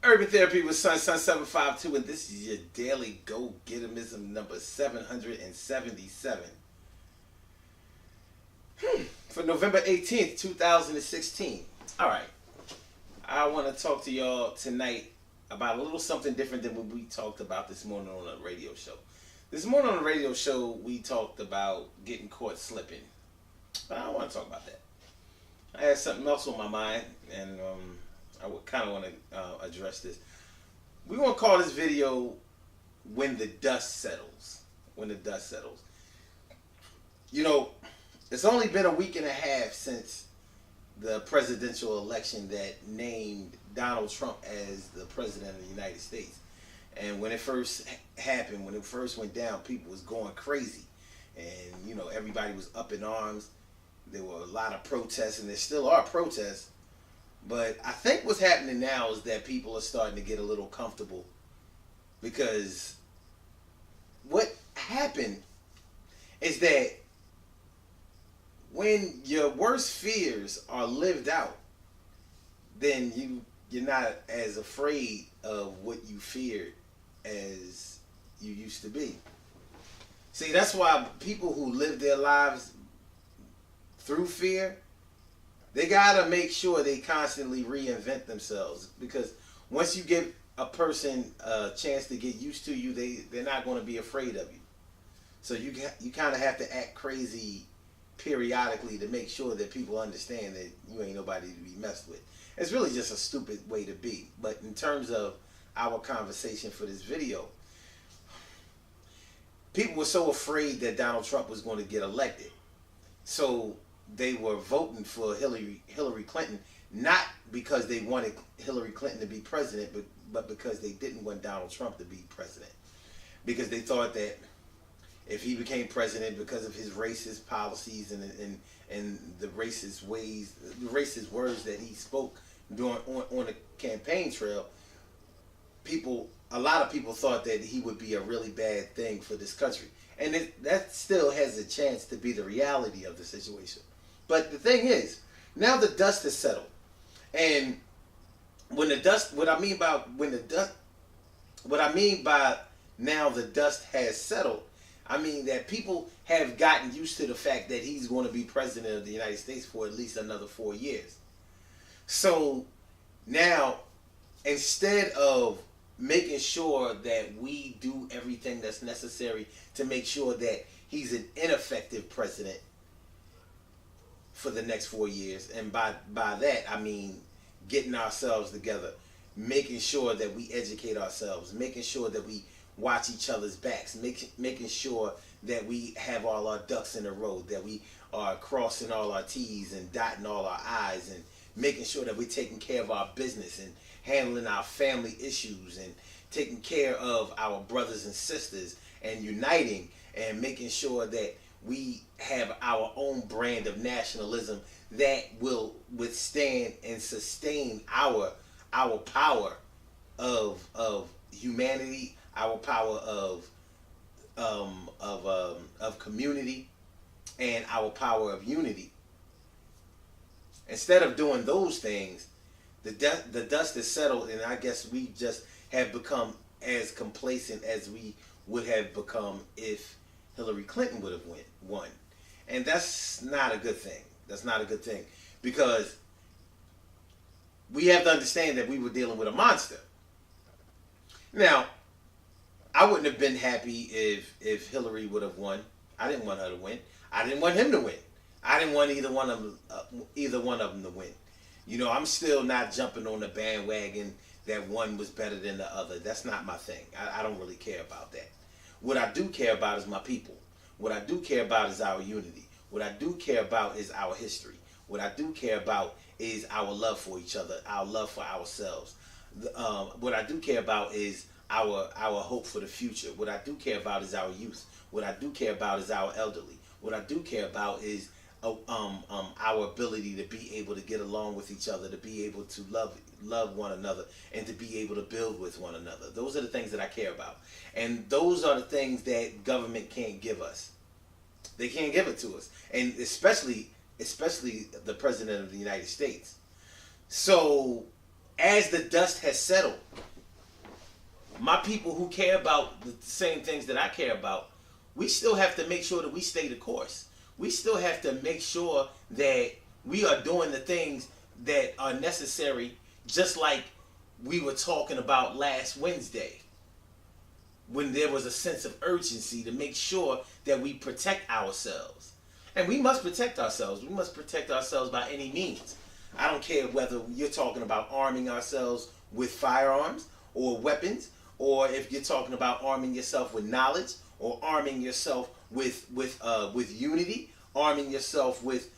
Urban Therapy with Sun 752, and this is your daily Go Getimism number 777 for November 18th, 2016. All right, I want to talk to y'all tonight about a little something different than what we talked about this morning on the radio show. This morning on the radio show, we talked about getting caught slipping, but I don't want to talk about that. I had something else on my mind, and I would kind of want to address this. We want to call this video "When the Dust Settles." When the dust settles. You know, it's only been a week and a half since the presidential election that named Donald Trump as the president of the United States. And when it first happened, when it first went down, people was going crazy. And, you know, everybody was up in arms. There were a lot of protests, and there still are protests. But I think what's happening now is that people are starting to get a little comfortable, because what happened is that when your worst fears are lived out, then you're not as afraid of what you feared as you used to be. See, that's why people who live their lives through fear, they gotta make sure they constantly reinvent themselves, because once you give a person a chance to get used to you, they're not going to be afraid of you. So you kind of have to act crazy periodically to make sure that people understand that you ain't nobody to be messed with. It's really just a stupid way to be. But in terms of our conversation for this video, people were so afraid that Donald Trump was going to get elected, so they were voting for Hillary Clinton, not because they wanted Hillary Clinton to be president, but because they didn't want Donald Trump to be president. Because they thought that if he became president, because of his racist policies and the racist ways, the racist words that he spoke on the campaign trail, a lot of people thought that he would be a really bad thing for this country. And that still has a chance to be the reality of the situation. But the thing is, now the dust has settled. And what I mean by now the dust has settled, I mean that people have gotten used to the fact that he's going to be president of the United States for at least another 4 years. So now, instead of making sure that we do everything that's necessary to make sure that he's an ineffective president for the next 4 years, and by that I mean getting ourselves together, making sure that we educate ourselves, making sure that we watch each other's backs, making sure that we have all our ducks in a row, that we are crossing all our T's and dotting all our I's, and making sure that we're taking care of our business and handling our family issues and taking care of our brothers and sisters and uniting and making sure that we have our own brand of nationalism that will withstand and sustain our power of humanity, our power of community, and our power of unity. Instead of doing those things, the dust is settled, and I guess we just have become as complacent as we would have become if Hillary Clinton would have won. And that's not a good thing. That's not a good thing, because we have to understand that we were dealing with a monster. Now, I wouldn't have been happy if Hillary would have won. I didn't want her to win. I didn't want him to win. I didn't want either one of them to win. You know, I'm still not jumping on the bandwagon that one was better than the other. That's not my thing. I don't really care about that. What I do care about is my people. What I do care about is our unity. What I do care about is our history. What I do care about is our love for each other, our love for ourselves. What I do care about is our hope for the future. What I do care about is our youth. What I do care about is our elderly. What I do care about is our ability to be able to get along with each other, to be able to love one another, and to be able to build with one another. Those are the things that I care about. And those are the things that government can't give us. They can't give it to us. And especially the President of the United States. So as the dust has settled, my people who care about the same things that I care about, we still have to make sure that we stay the course. We still have to make sure that we are doing the things that are necessary, just like we were talking about last Wednesday, when there was a sense of urgency to make sure that we protect ourselves. And we must protect ourselves. We must protect ourselves by any means. I don't care whether you're talking about arming ourselves with firearms or weapons, or if you're talking about arming yourself with knowledge, or arming yourself with unity, arming yourself with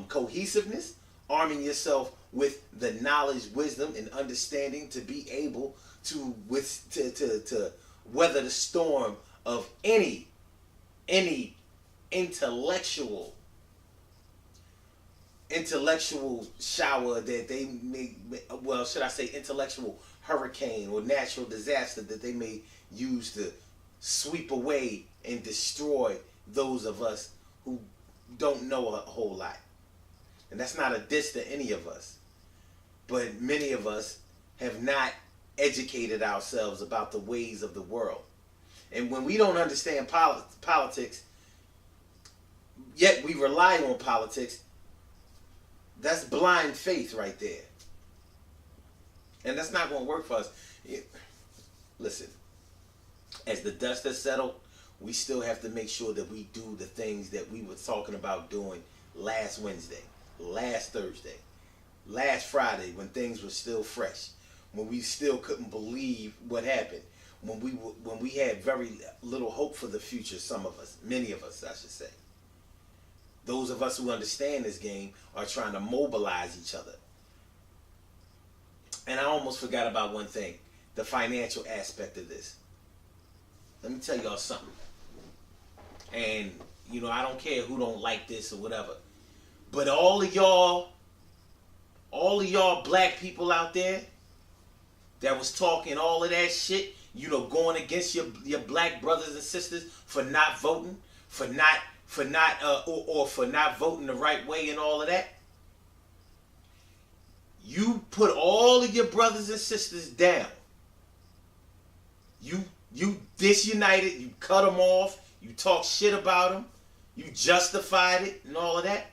cohesiveness, arming yourself with the knowledge, wisdom, and understanding to be able to weather the storm of any intellectual shower that they may, well, should I say intellectual hurricane or natural disaster that they may use to sweep away and destroy those of us who don't know a whole lot. And that's not a diss to any of us, but many of us have not educated ourselves about the ways of the world. And when we don't understand politics, yet we rely on politics, that's blind faith right there. And that's not going to work for us. Listen, as the dust has settled, we still have to make sure that we do the things that we were talking about doing last Wednesday, last Thursday, last Friday, when things were still fresh, when we still couldn't believe what happened, when we had very little hope for the future. Some of us, many of us, I should say. Those of us who understand this game are trying to mobilize each other. And I almost forgot about one thing, the financial aspect of this. Let me tell y'all something. And, I don't care who don't like this or whatever. But all of y'all black people out there that was talking all of that shit, going against your black brothers and sisters for not voting, for not voting the right way and all of that. You put all of your brothers and sisters down. You disunited, you cut them off, you talk shit about them, you justified it and all of that.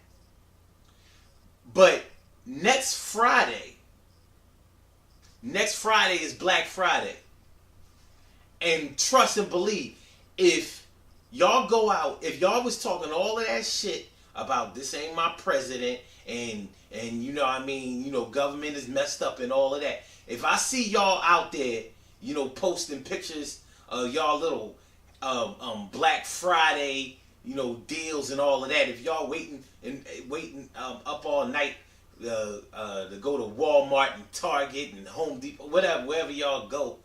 But next Friday is Black Friday. And trust and believe, if y'all go out, if y'all was talking all of that shit about this ain't my president and government is messed up and all of that. If I see y'all out there, posting pictures of y'all little Black Friday, deals and all of that. If y'all waiting up all night to go to Walmart and Target and Home Depot, wherever y'all go,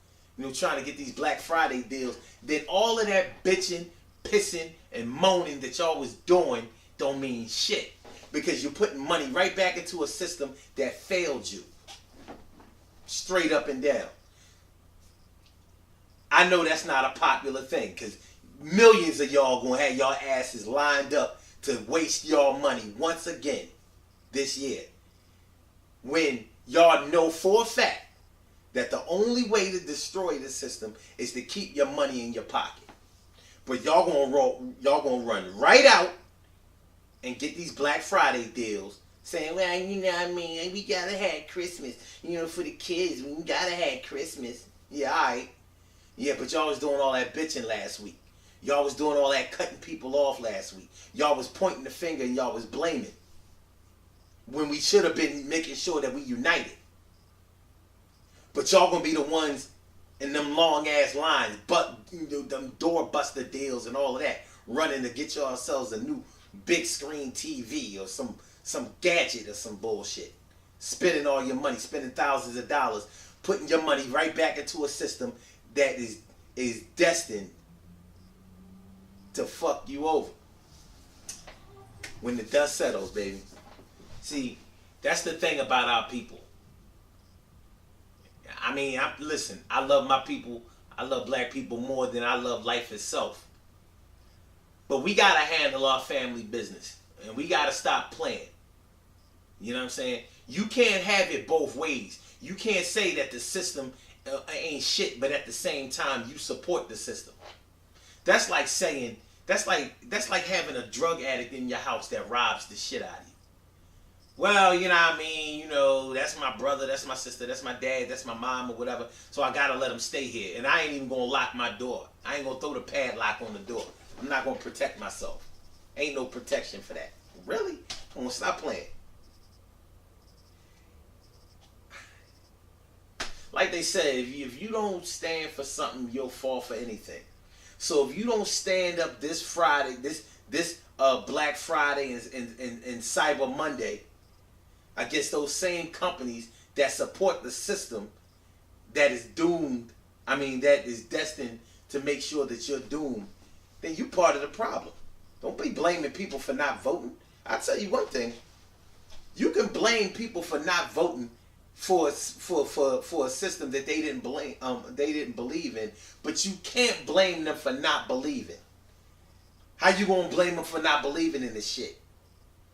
trying to get these Black Friday deals, then all of that bitching, pissing, and moaning that y'all was doing don't mean shit. Because you're putting money right back into a system that failed you. Straight up and down. I know that's not a popular thing, because millions of y'all gonna have y'all asses lined up to waste y'all money once again this year. When y'all know for a fact that the only way to destroy the system is to keep your money in your pocket. But y'all gonna run right out and get these Black Friday deals, saying, well, we gotta have Christmas, for the kids, we gotta have Christmas. Yeah, alright. Yeah, but y'all was doing all that bitching last week. Y'all was doing all that cutting people off last week. Y'all was pointing the finger and y'all was blaming. When we should have been making sure that we united. But y'all gonna be the ones in them long ass lines, them doorbuster deals and all of that, running to get yourselves a new big screen TV or some gadget or some bullshit. Spending all your money, spending thousands of dollars, putting your money right back into a system that is destined to fuck you over when the dust settles, baby. See, that's the thing about our people. Listen, I love my people. I love black people more than I love life itself. But we gotta handle our family business. And we gotta stop playing. You know what I'm saying? You can't have it both ways. You can't say that the system ain't shit, but at the same time you support the system. That's like saying that's like having a drug addict in your house that robs the shit out of you. Well, you know what I mean, that's my brother, that's my sister, that's my dad, that's my mom or whatever. So I gotta let him stay here. And I ain't even gonna lock my door. I ain't gonna throw the padlock on the door. I'm not gonna protect myself. Ain't no protection for that. Really? I'm gonna stop playing. Like they said, if you don't stand for something, you'll fall for anything. So if you don't stand up this Friday, this Black Friday and Cyber Monday against those same companies that support the system that is doomed, that is destined to make sure that you're doomed, then you're part of the problem. Don't be blaming people for not voting. I'll tell you one thing. You can blame people for not voting for a system that they didn't believe in, but you can't blame them for not believing. How you gonna blame them for not believing in this shit?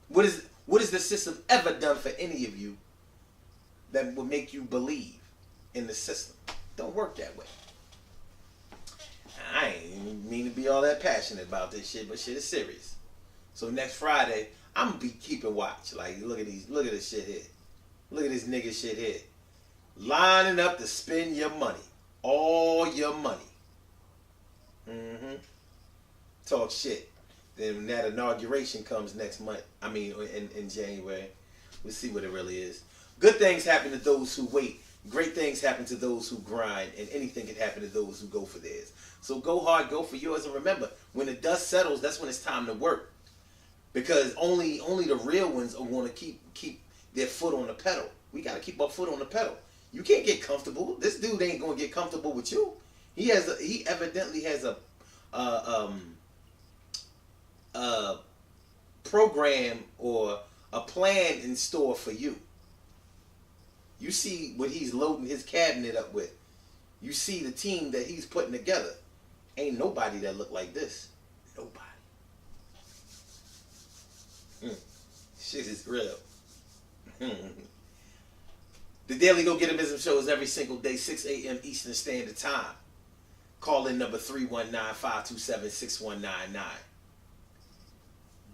What has the system ever done for any of you that would make you believe in the system? Don't work that way. I ain't mean to be all that passionate about this shit, but shit is serious. So next Friday, I'm gonna be keeping watch. Like, look at this shit here. Look at this nigga shit here. Lining up to spend your money. All your money. Talk shit. Then when that inauguration comes next month, in January, we'll see what it really is. Good things happen to those who wait. Great things happen to those who grind. And anything can happen to those who go for theirs. So go hard, go for yours. And remember, when the dust settles, that's when it's time to work. Because only the real ones are going to keep their foot on the pedal. We got to keep our foot on the pedal. You can't get comfortable. This dude ain't going to get comfortable with you. He evidently has a program or a plan in store for you. You see what he's loading his cabinet up with. You see the team that he's putting together. Ain't nobody that look like this. Nobody. Shit is real. The Daily Go Get Amism show is every single day, 6 a.m. Eastern Standard Time. Call in number 319-527-6199.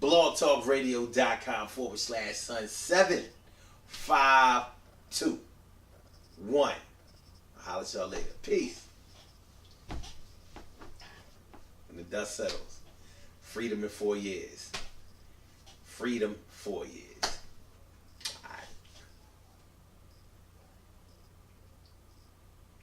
blogtalkradio.com/Sun752. I'll holler at y'all later. Peace. When the dust settles. Freedom in 4 years. Freedom 4 years.